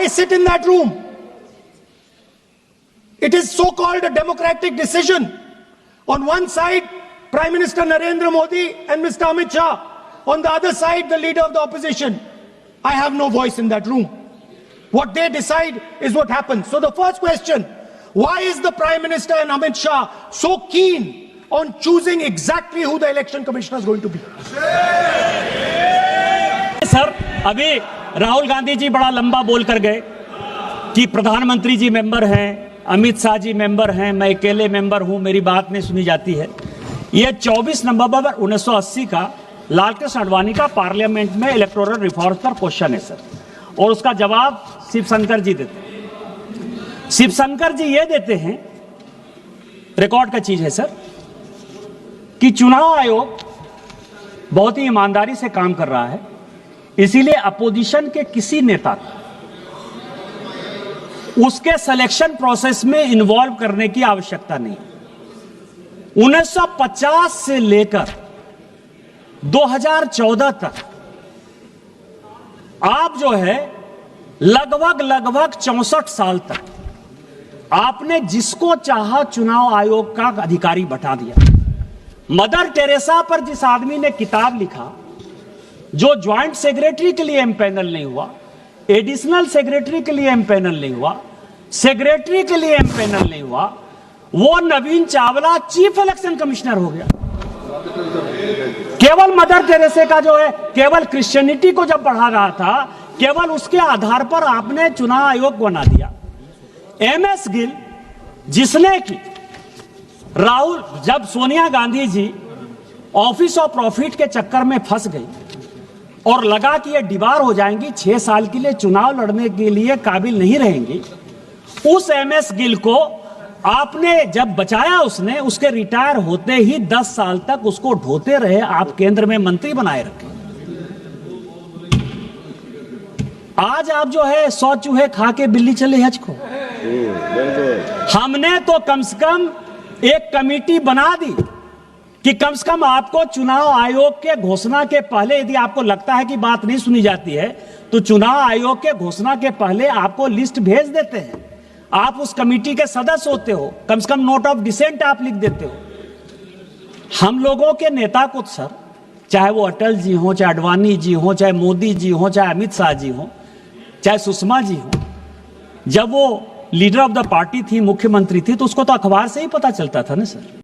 I sit in that room. It is so-called a democratic decision. On one side, Prime Minister Narendra Modi and Mr. Amit Shah. On the other side, the leader of the opposition. I have no voice in that room. What they decide is what happens. So the first question, why is the Prime Minister and Amit Shah so keen on choosing exactly who the election commissioner is going to be? Sir, अभी राहुल गांधी जी बड़ा लंबा बोल कर गए कि प्रधानमंत्री जी member हैं, Amit Shah ji member हैं, मैं अकेले मेंबर हूं, मेरी बात नहीं सुनी जाती है। यह 24 नवंबर 1980 का लालकृष्ण आडवाणी का पार्लियामेंट में इलेक्टोरल रिफॉर्म पर क्वेश्चन है सर, और उसका जवाब शिवशंकर जी देते हैं। शिवशंकर जी ये देते हैं, रिकॉर्ड का चीज है सर, कि चुनाव आयोग बहुत ही ईमानदारी से काम कर रहा है, इसीलिए अपोजिशन के किसी नेता को उसके सिलेक्शन प्रोसेस में इन्वॉल्व करने की आवश्यकता नहीं। 1950 से लेकर 2014 तक आप जो है लगभग 64 साल तक आपने जिसको चाहा चुनाव आयोग का अधिकारी बैठा दिया। मदर टेरेसा पर जिस आदमी ने किताब लिखा, जो ज्वाइंट सेक्रेटरी के लिए एमपैनल नहीं हुआ, एडिशनल सेक्रेटरी के लिए एमपैनल नहीं हुआ, सेक्रेटरी के लिए एमपैनल नहीं हुआ, वो नवीन चावला चीफ इलेक्शन कमिश्नर हो गया। केवल मदर टेरेसा का जो है, केवल क्रिश्चियनिटी को जब बढ़ा रहा था, केवल उसके आधार पर आपने चुनाव आयोग बना दिया। एमएस गिल, जिसने कि राहुल, जब Sonia Gandhi ji office of profit के चक्कर में फंस गई और लगा कि ये दीवार हो जाएंगी, 6 साल के लिए चुनाव लड़ने के लिए काबिल नहीं रहेंगी, उस एमएस गिल को आपने जब बचाया, उसने उसके रिटायर होते ही 10 साल तक उसको ढोते रहे, आप केंद्र में मंत्री बनाए रखे। आज आप जो है 100 चूहे खा के बिल्ली चले हज को। हमने तो कम से कम एक कमेटी बना दी कि कम से कम आपको चुनाव आयोग के घोषणा के पहले, यदि आपको लगता है कि बात नहीं सुनी जाती है, तो चुनाव आयोग के घोषणा के पहले आपको लिस्ट भेज देते हैं। आप उस कमेटी के सदस्य होते हो, कम से कम नोट ऑफ डिसेंट आप लिख देते हो। हम लोगों के नेता को सर, चाहे वो अटल जी हो, चाहे आडवाणी जी हो, चाहे मोदी जी हो, चाहे अमित शाह जी हो, चाहे सुषमा जी हो, जब वो लीडर ऑफ द पार्टी थी, मुख्यमंत्री थी, तो उसको तो अखबार से ही पता चलता था ना सर।